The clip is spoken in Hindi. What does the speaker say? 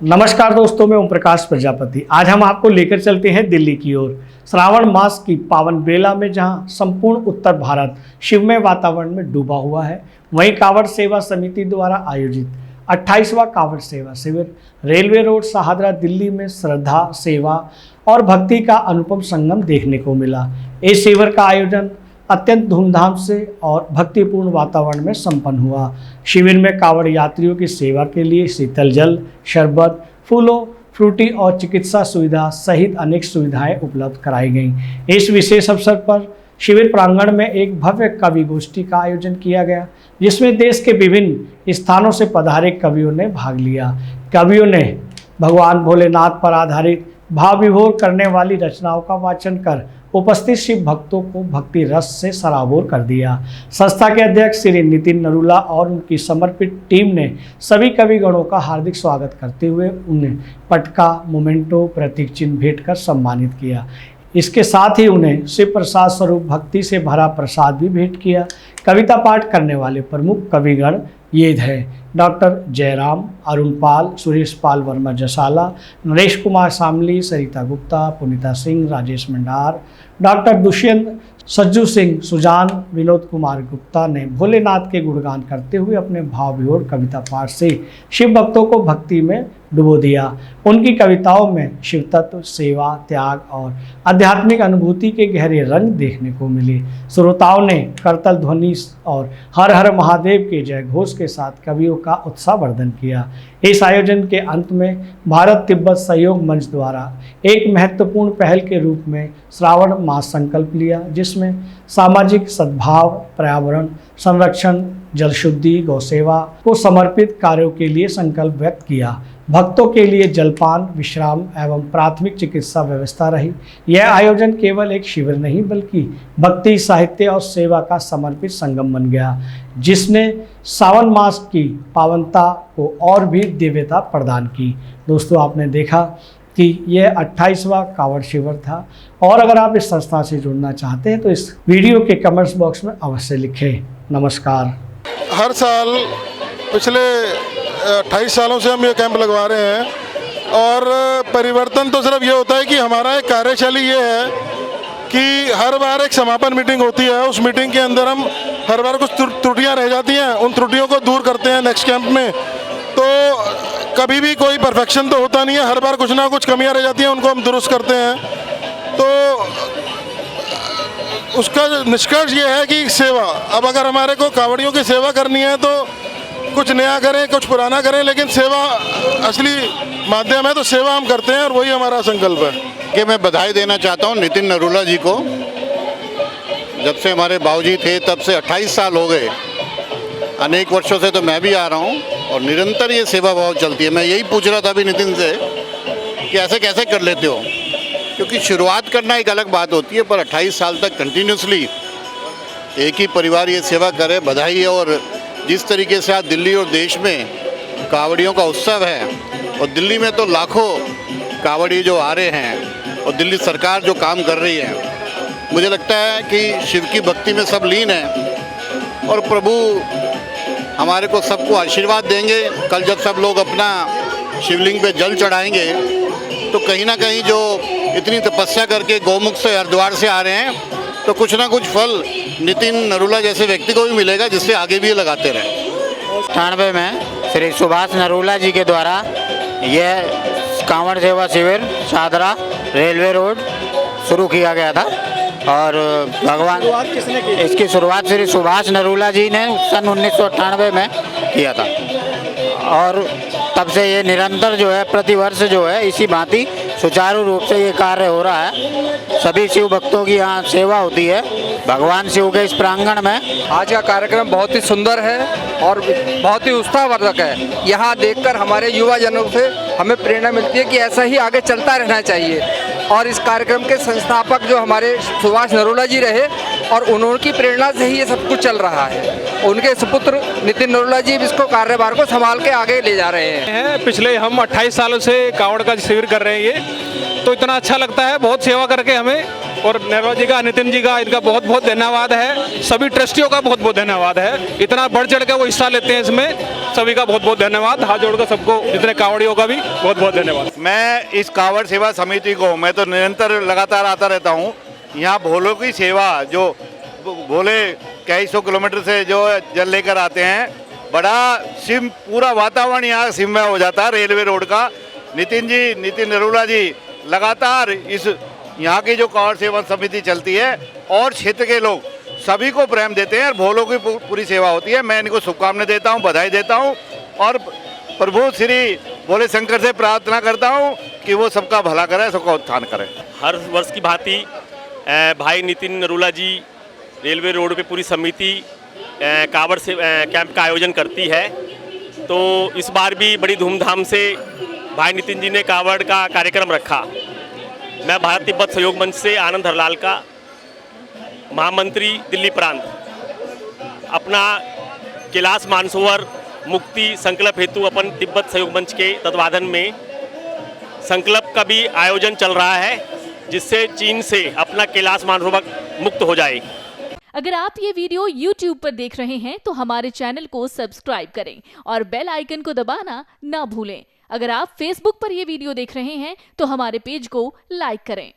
नमस्कार दोस्तों, मैं ओम प्रकाश प्रजापति। आज हम आपको लेकर चलते हैं दिल्ली की ओर। श्रावण मास की पावन बेला में जहां संपूर्ण उत्तर भारत शिवमय वातावरण में डूबा हुआ है, वहीं कांवड़ सेवा समिति द्वारा आयोजित 28वां कांवड़ सेवा शिविर रेलवे रोड शाहदरा दिल्ली में श्रद्धा, सेवा और भक्ति का अनुपम संगम देखने को मिला। इस शिविर का आयोजन अत्यंत धूमधाम से और भक्तिपूर्ण वातावरण में संपन्न हुआ। शिविर में कांवड़ यात्रियों की सेवा के लिए शीतल जल, शरबत, फूलों, फ्रूटी और चिकित्सा सुविधा सहित अनेक सुविधाएं उपलब्ध कराई गईं। इस विशेष अवसर पर शिविर प्रांगण में एक भव्य कवि गोष्ठी का आयोजन किया गया, जिसमें देश के विभिन्न स्थानों से पधारे कवियों ने भाग लिया। कवियों ने भगवान भोलेनाथ पर आधारित भाव विभोर करने वाली रचनाओं का वाचन कर उपस्थित शिव भक्तों को भक्ति रस से सराबोर कर दिया। संस्था के अध्यक्ष श्री नितिन नरूला और उनकी समर्पित टीम ने सभी कविगणों का हार्दिक स्वागत करते हुए उन्हें पटका, मोमेंटो, प्रतीक चिन्ह भेंट कर सम्मानित किया। इसके साथ ही उन्हें शिव प्रसाद स्वरूप भक्ति से भरा प्रसाद भी भेंट किया। कविता पाठ करने वाले प्रमुख कविगण ये है डॉक्टर जयराम, अरुण पाल, सुरेश पाल वर्मा जसाला, नरेश कुमार शामली, सरिता गुप्ता, पुनीता सिंह, राजेश मंडार, डॉक्टर दुष्यंत, सज्जू सिंह, सुजान, विनोद कुमार गुप्ता ने भोलेनाथ के गुणगान करते हुए अपने भाव विभोर कविता पाठ से शिव भक्तों को भक्ति में डुबो दिया। उनकी कविताओं में शिव तत्व, सेवा, त्याग और आध्यात्मिक अनुभूति के गहरे रंग देखने को मिले। श्रोताओं ने करतल ध्वनि और हर हर महादेव के जय घोष के साथ कवियों का उत्साहवर्धन किया। इस आयोजन के अंत में भारत तिब्बत सहयोग मंच द्वारा एक महत्वपूर्ण पहल के रूप में श्रावण मास संकल्प लिया, जिसमें सामाजिक सद्भाव, पर्यावरण संरक्षण, जल शुद्धि, गौ सेवा को समर्पित कार्यों के लिए संकल्प व्यक्त किया। भक्तों के लिए जलपान, विश्राम एवं प्राथमिक चिकित्सा व्यवस्था रही। यह आयोजन केवल एक शिविर नहीं बल्कि भक्ति, साहित्य और सेवा का समर्पित संगम बन गया, जिसने सावन मास की पावनता को और भी दिव्यता प्रदान की। दोस्तों, आपने देखा कि यह 28वां कांवड़ शिविर था और अगर आप इस संस्था से जुड़ना चाहते हैं तो इस वीडियो के कमेंट्स बॉक्स में अवश्य लिखें। नमस्कार। हर साल पिछले 28 सालों से हम ये कैंप लगवा रहे हैं और परिवर्तन तो सिर्फ ये होता है कि हमारा एक कार्यशैली ये है कि हर बार एक समापन मीटिंग होती है। उस मीटिंग के अंदर हम हर बार कुछ त्रुटियां रह जाती हैं, उन त्रुटियों को दूर करते हैं नेक्स्ट कैंप में। तो कभी भी कोई परफेक्शन तो होता नहीं है, हर बार कुछ ना कुछ कमियां रह जाती हैं, उनको हम दुरुस्त करते हैं। तो उसका निष्कर्ष ये है कि सेवा, अब अगर हमारे को कांवड़ियों की सेवा करनी है तो कुछ नया करें, कुछ पुराना करें, लेकिन सेवा असली माध्यम है, तो सेवा हम करते हैं और वही हमारा संकल्प है। कि मैं बधाई देना चाहता हूं नितिन नरूला जी को। जब से हमारे बाबूजी थे तब से 28 साल हो गए, अनेक वर्षों से तो मैं भी आ रहा हूं और निरंतर ये सेवा भाव चलती है। मैं यही पूछ रहा था अभी नितिन से कि ऐसे कैसे कर लेते हो, क्योंकि शुरुआत करना एक अलग बात होती है, पर 28 साल तक कंटिन्यूसली एक ही परिवार ये सेवा करे, बधाई है। और जिस तरीके से आज दिल्ली और देश में कांवड़ियों का उत्सव है और दिल्ली में तो लाखों कांवड़ी जो आ रहे हैं और दिल्ली सरकार जो काम कर रही है, मुझे लगता है कि शिव की भक्ति में सब लीन है और प्रभु हमारे को सबको आशीर्वाद देंगे। कल जब सब लोग अपना शिवलिंग पे जल चढ़ाएंगे तो कहीं ना कहीं जो इतनी तपस्या करके गौमुख से, हरिद्वार से आ रहे हैं, तो कुछ ना कुछ फल नितिन नरूला जैसे व्यक्ति को भी मिलेगा, जिससे आगे भी ये लगाते रहें। 98 में श्री सुभाष नरूला जी के द्वारा यह कांवड़ सेवा शिविर शाहदरा रेलवे रोड शुरू किया गया था और भगवान इसकी शुरुआत श्री सुभाष नरूला जी ने सन 1998 में किया था और तब से ये निरंतर जो है प्रतिवर्ष जो है इसी भांति सुचारू रूप से ये कार्य हो रहा है। सभी शिव भक्तों की यहाँ सेवा होती है भगवान शिव के इस प्रांगण में। आज का कार्यक्रम बहुत ही सुंदर है और बहुत ही उत्साहवर्धक है। यहाँ देखकर हमारे युवा जनों से हमें प्रेरणा मिलती है कि ऐसा ही आगे चलता रहना चाहिए। और इस कार्यक्रम के संस्थापक जो हमारे सुभाष नरूला जी रहे और उनकी प्रेरणा से ही ये सब कुछ चल रहा है। उनके सुपुत्र नितिन नरूला जी इसको कार्यभार को संभाल के आगे ले जा रहे हैं। पिछले हम 28 सालों से कांवड़ का शिविर कर रहे हैं, ये तो इतना अच्छा लगता है, बहुत सेवा करके हमें। और नरूला जी का, नितिन जी का, इनका बहुत बहुत धन्यवाद है। सभी ट्रस्टियों का बहुत बहुत धन्यवाद है, इतना बढ़ चढ़ के वो हिस्सा लेते हैं इसमें। सभी का बहुत बहुत धन्यवाद। हाथ जोड़कर सबको, जितने कांवड़ियों का भी बहुत बहुत धन्यवाद। मैं इस कांवड़ सेवा समिति को, मैं तो निरंतर लगातार आता रहता हूँ। यहाँ भोलों की सेवा, जो भोले कई सौ किलोमीटर से जो जल लेकर आते हैं, बड़ा शिव, पूरा वातावरण यहाँ शिवमय हो जाता है। रेलवे रोड का नितिन नरूला जी लगातार इस यहाँ की जो कांवड़ सेवा समिति चलती है और क्षेत्र के लोग सभी को प्रेम देते हैं और भोलों की पूरी सेवा होती है। मैं इनको शुभकामनाएं देता हूँ, बधाई देता हूँ और प्रभु श्री भोले शंकर से प्रार्थना करता हूँ कि वो सबका भला करे, सबका उत्थान करे। हर वर्ष की भांति भाई नितिन नरूला जी रेलवे रोड पे पूरी समिति कांवड़ से कैंप का आयोजन करती है। तो इस बार भी बड़ी धूमधाम से भाई नितिन जी ने कांवड़ का कार्यक्रम रखा। मैं भारत तिब्बत सहयोग मंच से आनंद हरलाल का महामंत्री दिल्ली प्रांत अपना कैलाश मानसरोवर मुक्ति संकल्प हेतु अपन तिब्बत सहयोग मंच के तत्वाधान में संकल्प का भी आयोजन चल रहा है, जिससे चीन से अपना कैलाश मानसरोवर मुक्त हो जाए। अगर आप ये वीडियो YouTube पर देख रहे हैं तो हमारे चैनल को सब्सक्राइब करें और बेल आइकन को दबाना ना भूलें। अगर आप Facebook पर ये वीडियो देख रहे हैं तो हमारे पेज को लाइक करें।